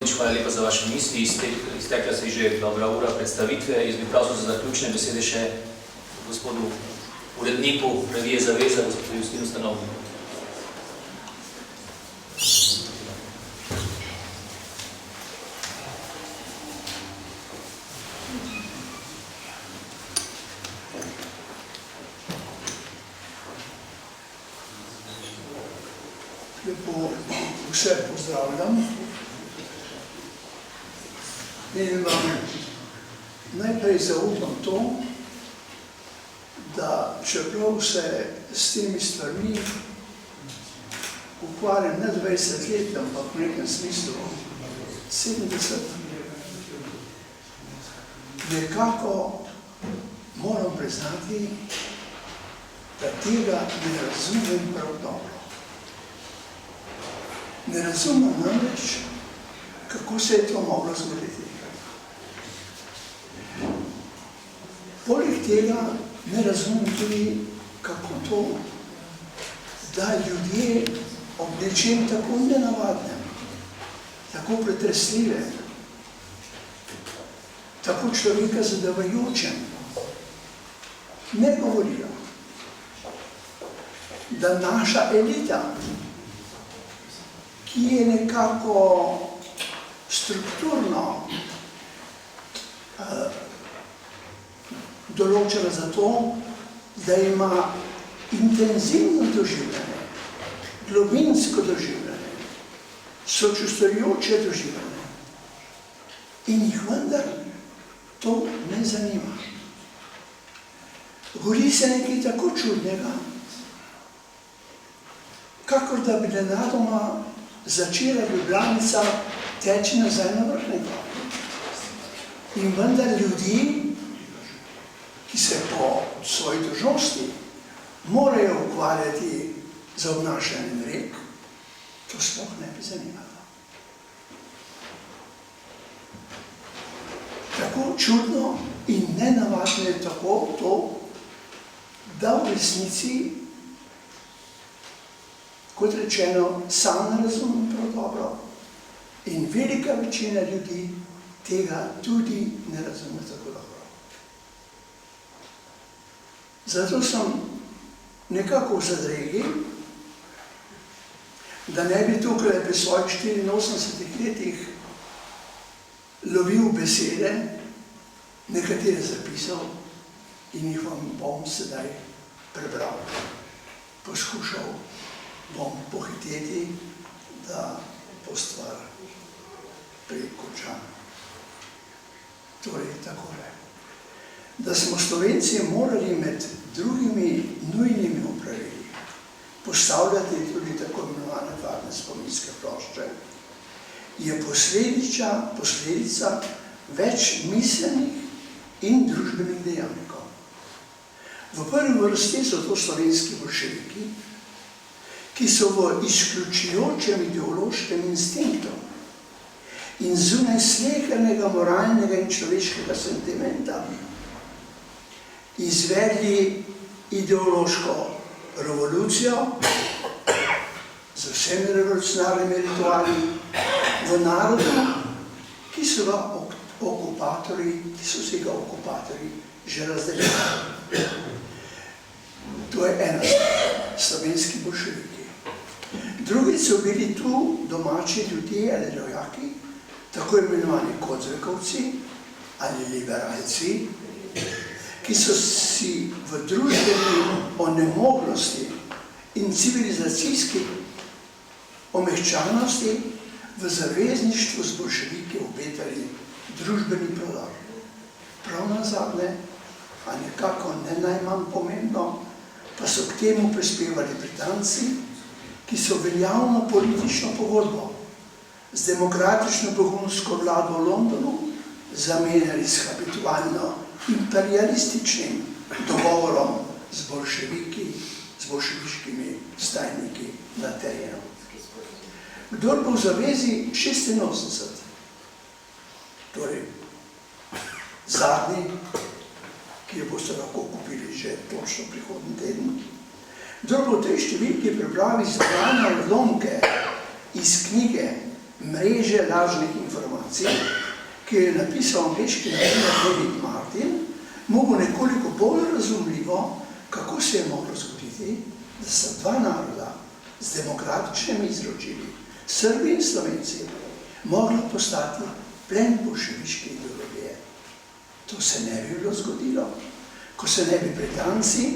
Hvala lepa za vaše misli. Iztekla se je že dobra ura predstavitve. Jaz bi prosil za zaključne besede še gospodu uredniku revije Zaveza, gospodu Justinu Stanovniku. Lepo vse pozdravljam. In vam najprej zaupam to, da čeprav se s temi stvarmi ukvarjam ne 20 let, ampak v nekem smislu 70, nekako moram priznati, da tega ne razumem prav dobro. Ne razumem namreč, kako se je to moglo zgoditi. Poleg tega ne razumem tudi, kako to, da ljudje ob nečem tako nenavadnem, tako pretresljivem, tako človeka zadavajočem, ne govorijo, da naša elita, ki je nekako strukturno določena za to, da ima intenzivno doživljanje, globinsko doživljanje, sočustvujoče doživljanje. In jih vendar to ne zanima. Govori se nekaj tako čudnega, kakor da bi nenadoma začela Ljubljanica teči nazaj na Vrhniko. In vendar ljudi, ki se po svoji dolžnosti morajo ukvarjati z obnašanjem rek, to sploh ne bi zanimalo. Tako čudno in nenavadno je tako to, da v resnici, kot rečeno, sam ne razumem prav dobro in velika večina ljudi tega tudi ne razume tako dobro. Zato sem nekako v zadregi, da ne bi tukaj pri svojih 84 letih lovil besede, nekatere zapisal in jih vam bom sedaj prebral. Poskušal bom pohiteti, da bo stvar prekončana. Torej, takole. Da smo Slovenci morali med drugimi nujnimi opravili postavljati tudi tako imenovane varne spominske plošče, je posledica več miselnih in družbenih dejavnikov. V prvi vrsti so to slovenski boljševiki, ki so v izključujočem ideološkem instinktu in zunaj slehernega moralnega in človeškega sentimenta izvedli ideološko revolucijo z vsemi revolucionarnimi rituali v narodu, ki so si ga okupatorji že razdeljali. To je ena stvar, slovenski boljševiki. Drugi so bili tu domači ljudje ali rojaki, tako imenovani Kozvekovci ali liberalci, ki so si v družbeni onemoglosti in civilizacijski omehčanosti v zavezništvu z boljševiki obetali družbeni prodor. Prav nazadnje, a nekako ne najmanj pomembno, pa so k temu prispevali Britanci, ki so veljavno politično pogodbo z demokratično begunsko vlado v Londonu zamenjali s habitualno imperialističnim dogovorom z boljševiki, z boljševiškimi stajniki na terenu. Kdor bo v zavezi 86, torej zadnji, ki jo boste lahko kupili že točno prihodnji teden, kdor bo v tej številki pripravi zbrane odlomke iz knjige mreže lažnih informacij, ki je napisal angleški novinar David Martin, mogo nekoliko bolj razumljivo, kako se je moglo zgoditi, da sta dva naroda z demokratičnimi izročili, Srbi in Slovenci, mogla postati plen boljševiške ideologije. To se ne bi bilo zgodilo, ko se ne bi Britanci,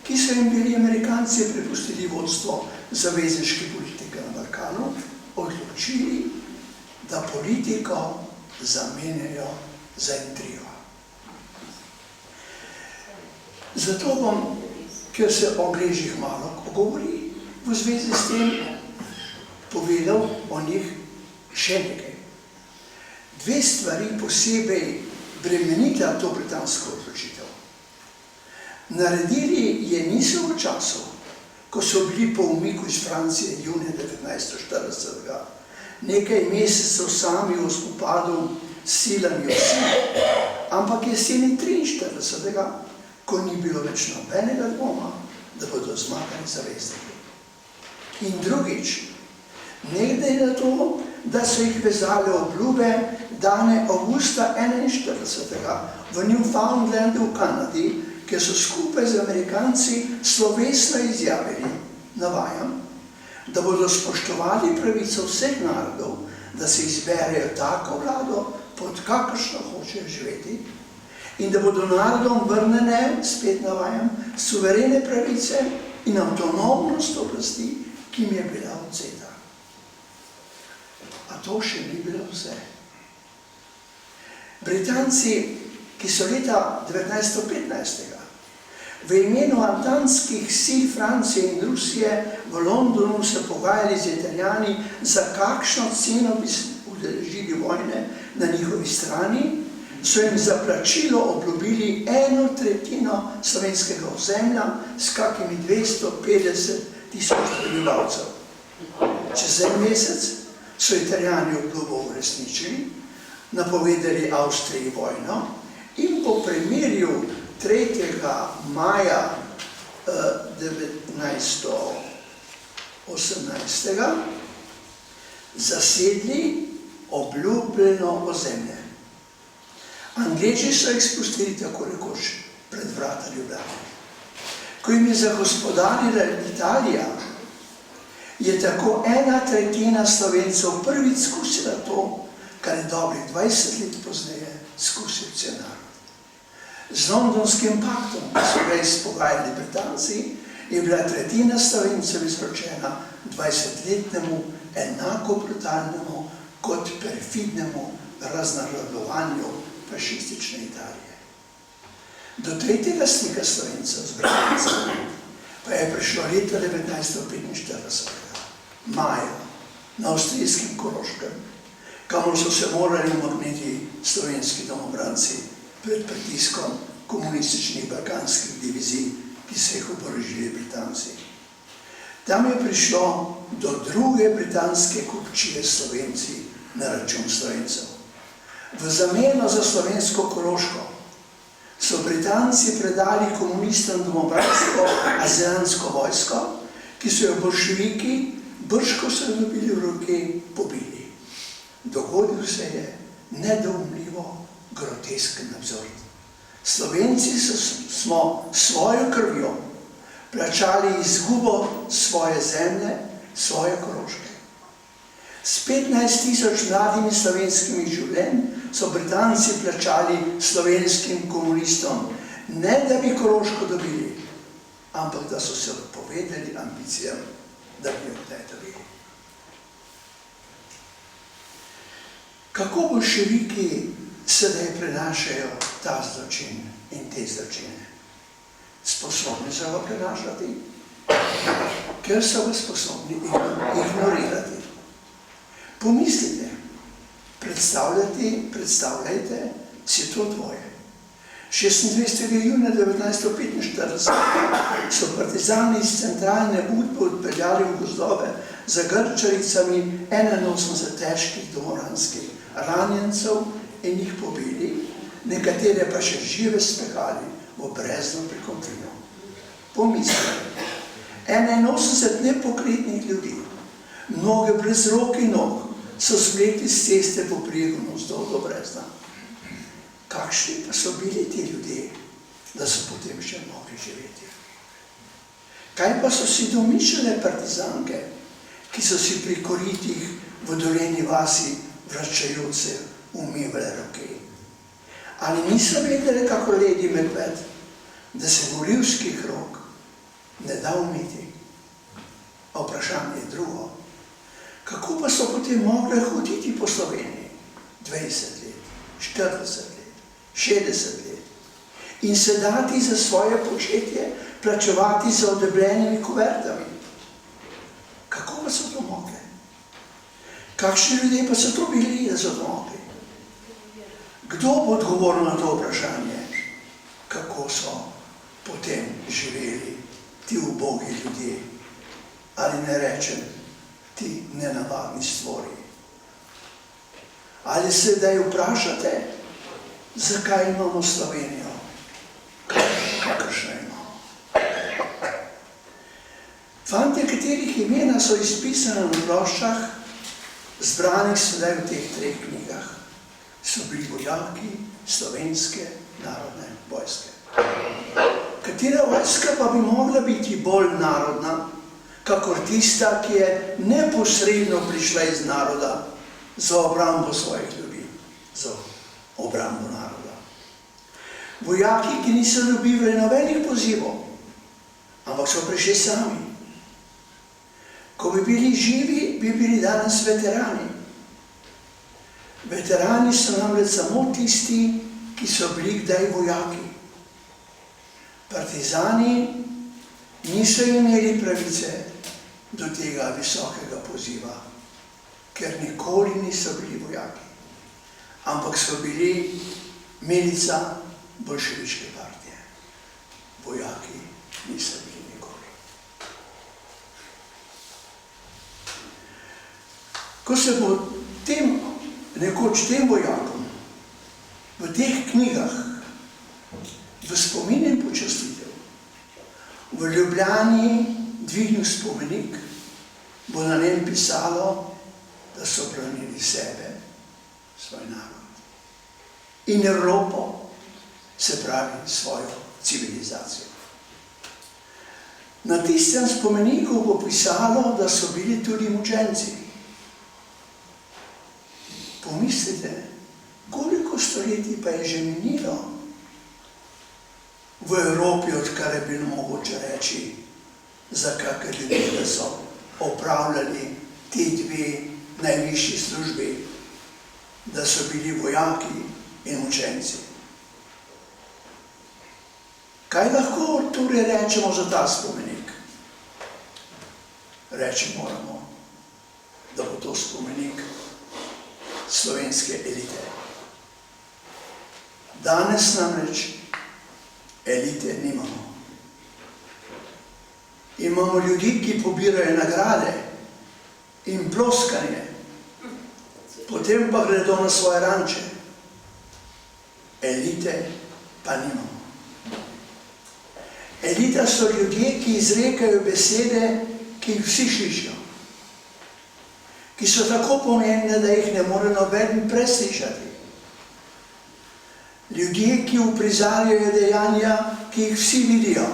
ki so jim bili Amerikanci prepustili vodstvo zavezniške politike na Balkanu, odločili, da politiko zamenjajo za intrigo. Zato bom, ker se o Angležih malo govori, v zvezi s tem povedal o njih še nekaj. Dve stvari posebej bremenita to britansko odločitev. Naredili je niso v času, ko so bili po umiku iz Francije junija 1940, nekaj mesecev sami v spopadu s silami vsi, ampak jeseni 1943, ko ni bilo več nobenega dvoma, da bodo zmagali zavezniki. In drugič, nekdaj na to, da so jih vezale obljube dane avgusta 1941 v Newfoundlandu v Kanadi, kjer so skupaj z Amerikanci slovesno izjavili, navajam, da bodo spoštovali pravico vseh narodov, da se izberejo tako vlado, pod kakršno hočejo živeti, in da bodo narodom vrnene, spet navajam, suverene pravice in avtonomnost oblasti, ki jim je bila odvzeta. A to še ni bilo vse. Britanci, ki so leta 1915 v imenu antantskih sil Francije in Rusije v Londonu se pogajali z Italijani, za kakšno ceno bi se udeležili vojne na njihovi strani, so jim za plačilo obljubili 1/3 slovenskega ozemlja s kakimi 250.000 prebivalcev. Čez en mesec so Italijani obljubo uresničili, napovedali Avstriji vojno in po premirju 3. maja 1918 zasedli obljubljeno ozemlje. Angleži so jih spustili tako rekoč pred vrata Ljubljane. Ko jim je zagospodarila Italija, je tako 1/3 Slovencev prvič skusila to, kar je dobrih 20 let pozneje skusil cel narod. Z Londonskim paktom, ki so ga izpogajali Britanci, je bila 1/3 Slovencev izročena 20-letnemu enako brutalnemu kot perfidnemu raznarodovanju fašistične Italije. Do tretjega stika Slovencev z Britanci pa je prišlo leta 1945, maja, na avstrijskem Koroškem, kamor so se morali umakniti slovenski domobranci pred pritiskom komunističnih balkanskih divizij, ki so jih oborožili Britanci. Tam je prišlo do druge britanske kupčije Slovenci na račun Slovencev. V zameno za slovensko Koroško so Britanci predali komunistom domobransko azijsko vojsko, ki so jo boljševiki, brž ko so jo dobili v roke, pobili. Dogodil se je nedoumljivo grotesken absurd. Slovenci smo svojo krvjo plačali izgubo svoje zemlje, svoje Koroške. S 15.000 mladimi slovenskimi življenj so Britanci plačali slovenskim komunistom, ne da bi Koroško dobili, ampak da so se odpovedali ambicijam, da bi jo kdaj dobili. Kako boljševiki sedaj prenašajo ta zločin in te zločine? Sposobni so ga prenašati, ker so ga sposobni ignorirati. Pomislite, predstavljajte si to dvoje. 26. junija 1945 so partizani iz centralne Udbe odpeljali v gozdove za grčaricami 81 težkih domoranskih ranjencev in jih pobili, nekatere pa še žive spekali v brezno pri Kontrinu. Pomislite, 81 nepokretnih ljudi, mnoge brez rok in nog, so spleti z ceste po prijegu navzdol do Brezna. Kakšni pa so bili ti ljudje, da so potem še mogli živeti? Kaj pa so si domišljale partizanke, ki so si pri koritih v Dolenji vasi vračajoče umivale roke? Ali niso vedele, kako Ledi Medved, da se gorivskih rok ne da umiti? A vprašanje je drugo. Kako pa so potem mogle hoditi po Sloveniji 20 let, 40 let, 60 let in se dati za svoje početje, plačevati za odebljenimi kuvertami? Kako pa so to mogli? Kakšni ljudje pa so to bili, da so to mogli? Kdo bo odgovoril na to vprašanje, kako so potem živeli ti ubogi ljudje, ali ne rečem, ti nenavadni stvori? Ali se zdaj vprašate, zakaj imamo Slovenijo, kakršno imamo? Fantje, katerih imena so izpisane na ploščah, zbranih sedaj v teh 3 knjigah, so bili vojaki Slovenske narodne vojske. Katera vojska pa bi mogla biti bolj narodna, kakor tista, ki je neposredno prišla iz naroda za obrambo svojih ljudi, za obrambo naroda. Vojaki, ki niso dobivali nobenih pozivov, ampak so prišli sami. Ko bi bili živi, bi bili danes veterani. Veterani so namreč samo tisti, ki so bili kdaj vojaki. Partizani niso imeli pravice do tega visokega poziva, ker nikoli niso bili vojaki, ampak so bili milica boljševiške partije. Vojaki niso bili nikoli. Ko se bo nekoč tem vojakom v teh knjigah v spomin in počastitev v Ljubljani dvignil spomenik, bo na njem pisalo, da so branili sebe, svoj narod in Evropo, se pravi svojo civilizacijo. Na tistem spomeniku bo pisalo, da so bili tudi mučenci. Pomislite, koliko stoletij pa je že minilo v Evropi, odkar je bilo mogoče reči, za kakšne ljudi, da so opravljali ti 2 najvišji službi, da so bili vojaki in mučenci. Kaj lahko torej rečemo za ta spomenik? Reči moramo, da bo to spomenik slovenske elite. Danes namreč elite nimamo. Imamo ljudi, ki pobirajo nagrade in ploskanje, potem pa gredo na svoje ranče. Elite pa nimamo. Elita so ljudje, ki izrekajo besede, ki jih vsi slišijo, ki so tako pomembne, da jih ne more noben preslišati. Ljudje, ki uprizarjajo dejanja, ki jih vsi vidijo.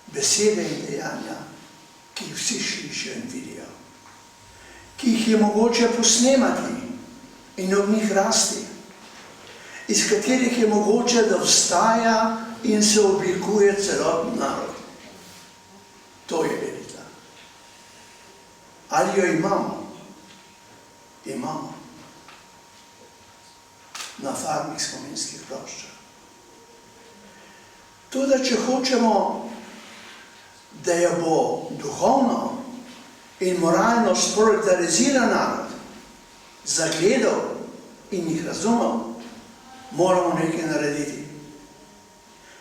Besede in dejanja, ki jih vsi slišijo in vidijo. Ki jih je mogoče posnemati in ob njih rasti. Iz katerih je mogoče, da vstaja in se oblikuje celoten narod. To je elita. Ali jo imamo? Imamo. Na farmih spominskih ploščah. Toda, če hočemo, da jo bo duhovno in moralno sproletariziran narod zagledal in jih razumel, moramo nekaj narediti.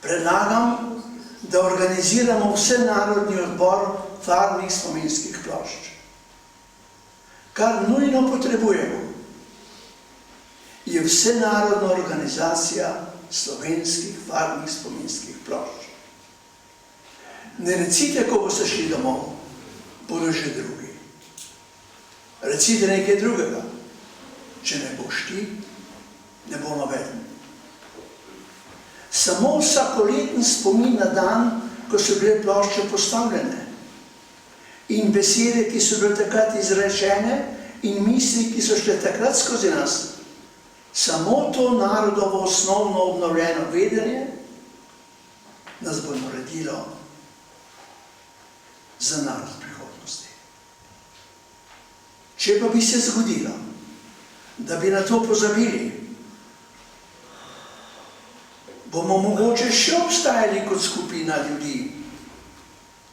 Predlagam, da organiziramo vsenarodni odbor farmih spominskih plošč. Kar nujno potrebujemo, je vsenarodna organizacija slovenskih farmih spominskih plošč. Ne recite, ko boste šli domov, bodo že drugi. Recite nekaj drugega. Če ne boš ti, ne bo nobeden. Samo vsakoleten spomin na dan, ko so bile plošče postavljene, in besede, ki so bile takrat izrečene, in misli, ki so šle takrat skozi nas, samo to narodovo osnovno obnovljeno vedenje nas bo naredilo za narod prihodnosti. Če pa bi se zgodilo, da bi na to pozabili, bomo mogoče še obstajali kot skupina ljudi,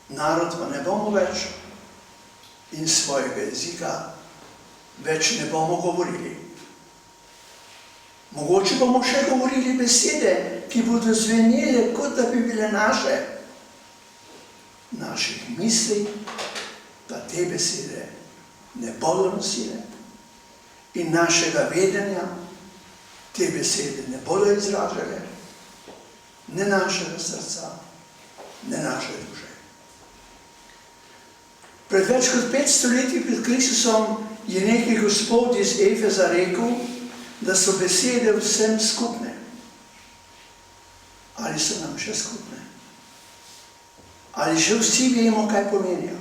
narod pa ne bomo več in svojega jezika več ne bomo govorili. Mogoče bomo še govorili besede, ki bodo zvenele, kot da bi bile naše. Naših misli pa te besede ne bodo nosile in našega vedenja te besede ne bodo izražale, ne našega srca, ne naše duše. Pred več kot 500 leti pred Kristusom je neki gospod iz Efeza rekel, da so besede vsem skupne. Ali so nam še skupne? Ali že vsi vemo, kaj pomenijo?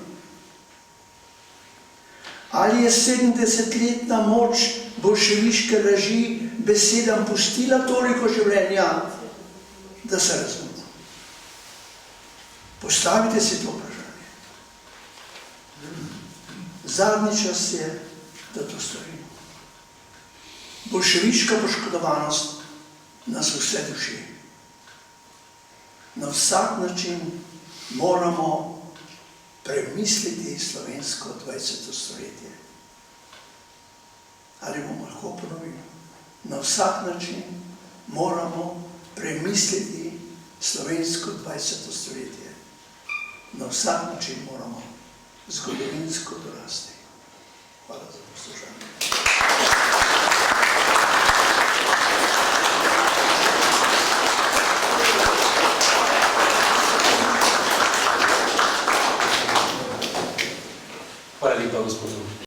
Ali je 70-letna moč boljševiške laži besedam pustila toliko življenja, da se razume? Postavite si to vprašanje. Zadnji čas je, da to storimo. Boljševiška poškodovanost nas vse duši. Na vsak način moramo premisliti slovensko 20. stoletje. Ali bomo lahko ponovili? Na vsak način moramo premisliti slovensko 20. stoletje. Na vsak način moramo zgodovinsko dorasti. Hvala za poslušanje.